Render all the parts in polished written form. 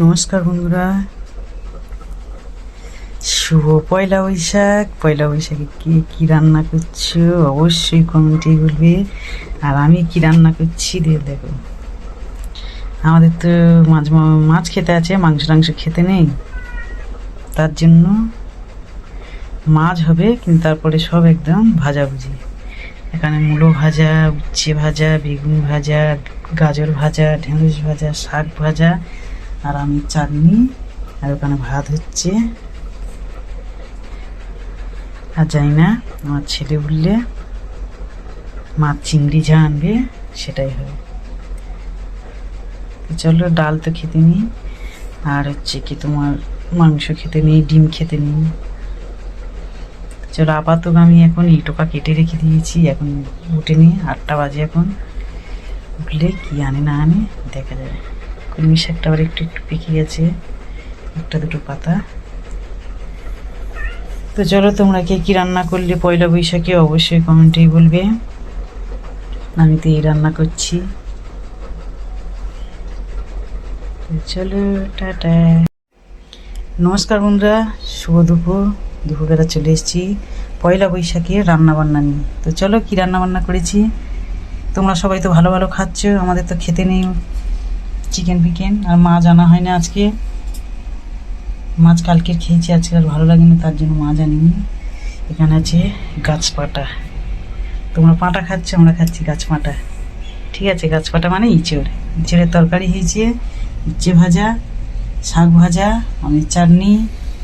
নমস্কার বন্ধুরা, শুভ পয়লা বৈশাখ। পয়লা বৈশাখে কে কী রান্না করছো অবশ্যই কমেন্টে বলবে। আর আমি কি রান্না করছি দেখো। আমাদের তো মাছ খেতে আছে, মাংস টাংস খেতে নেই, তার জন্য মাছ হবে, কিন্তু তারপরে সব একদম ভাজাভুজি। এখানে মূলো ভাজা, উচ্ছে ভাজা, বেগুন ভাজা, গাজর ভাজা, ঢেঁড়স ভাজা, শাক ভাজা, আর আমি চাটনি, আর ওখানে ভাত হচ্ছে। আর জানি না, আমার ছেলে বললে মাছ চিংড়ি যা আনবে সেটাই হবে। চলো, ডাল তো খেতে নেই, আর হচ্ছে কি তোমার মাংস খেতে নেই, ডিম খেতে নেই। চলো, আপাতত আমি এখন ইটোকা কেটে রেখে দিয়েছি, এখন উঠে নিয়ে 8টা বাজে। এখন উঠলে কি আনে না আনে দেখা যাবে। কলমি শাকটা আবার একটু একটু পেকে গেছে, একটা দুটো পাতা। তো চলো, তোমরা কে কী রান্না করলে পয়লা বৈশাখে অবশ্যই কমেন্টেই বলবে। আমি তো এই রান্না করছি। চলো, টাটা। নমস্কার বন্ধুরা, শুভ দুপুরবেলা চলে এসেছি পয়লা বৈশাখে রান্নাবান্না নিয়ে। তো চলো, কী রান্নাবান্না করেছি। তোমরা সবাই তো ভালো ভালো খাচ্ছ, আমাদের তো খেতে নেই চিকেন ফিকেন, আর মাছ আনা হয় না আজকে। মাছ কালকের খেয়েছি, আজকে আর ভালো লাগেনি, তার জন্য মাছ আনিনি। এখানে আছে গাছ পাটা। তোমরা পাটা খাচ্ছ, আমরা খাচ্ছি গাছ পাটা। ঠিক আছে, গাছ পাটা মানে ইঁচড়ের তরকারি হয়েছে, উচ্ছে ভাজা, শাক ভাজা, আমের চাটনি,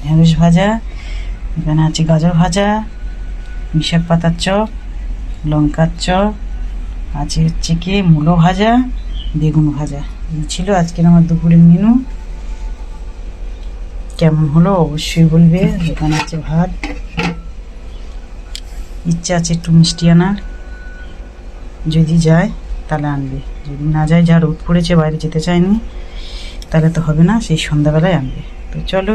ঢেঁড়স ভাজা, এখানে আছে গাজর ভাজা, মিশাক পাতার চপ, লঙ্কার চপ, আছে হচ্ছে কি মূলো ভাজা, বেগুন ভাজা। এই ছিল আজকের আমার দুপুরের মেনু। কেমন হলো অবশ্যই বলবে। এখানে আছে ভাত, ইচ্ছা আছে একটু মিষ্টি আনার, যদি যায় তাহলে আনবে, যদি না যায়, যা রোদ পড়েছে বাইরে যেতে চায়নি, তাহলে তো হবে না, সেই সন্ধ্যাবেলায় আনবে। তো চলো,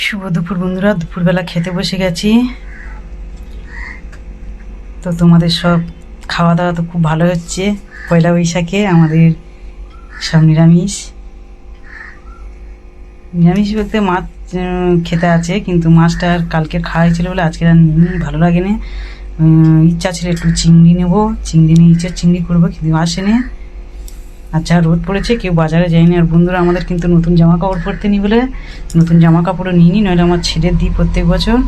শুভ দুপুর বন্ধুরা, দুপুরবেলা খেতে বসে গেছি। তো তোমাদের সব খাওয়া দাওয়া তো খুব ভালো হচ্ছে পয়লা বৈশাখে। আমাদের সব নিরামিষ বলতে মাছ খেতে আছে, কিন্তু মাছটা আর কালকে খাওয়া হয়েছিল বলে আজকে আর ভালো লাগেনি। ইচ্ছা ছিল একটু চিংড়ি নেবো, চিংড়ি নিয়ে চিংড়ি করবো, কিন্তু আসেনি। আর যা রোদ পড়েছে, কেউ বাজারে যায়নি। আর বন্ধুরা, আমাদের কিন্তু নতুন জামা কাপড় পরতে নি বলে নতুন জামা কাপড়ও নিইনি, নইলে আমার ছেলের দিই প্রত্যেক বছর।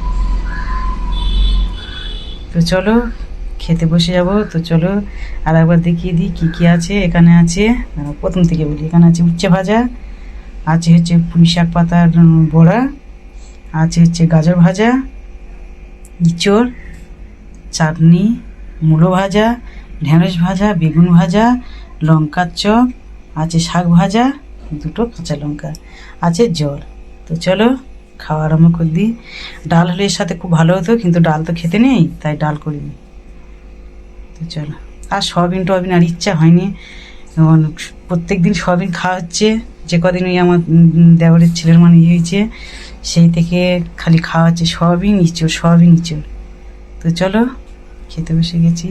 তো চলো, খেতে বসে যাব। তো চলো, আর একবার দেখিয়ে দিই কী কী আছে। এখানে আছে, প্রথম থেকে বলি, এখানে আছে উচ্ছে ভাজা, আছে হচ্ছে পুঁই শাক পাতার বড়া, আছে হচ্ছে গাজর ভাজা, ইঁচড়, চাটনি, মূলো ভাজা, ঢেঁড়স ভাজা, বেগুন ভাজা, লঙ্কার চপ, আছে শাক ভাজা, দুটো কাঁচা লঙ্কা, আছে জল। তো চলো, খাওয়া আরম্ভ করে দিই। ডাল হলে এর সাথে খুব ভালো হতো, কিন্তু ডাল তো খেতে নেই, তাই ডাল করিনি। তো চলো, আর সয়াবিন টয়াবিন আর ইচ্ছা হয়নি। প্রত্যেক দিন সয়াবিন খাওয়া হচ্ছে, যে কদিন ওই আমার দেওরের ছেলের মানে হয়েছে, সেই থেকে খালি খাওয়া হচ্ছে সয়াবিন ইঁচড়, সয়াবিন ইঁচড়। তো চলো, খেতে বসে গেছি।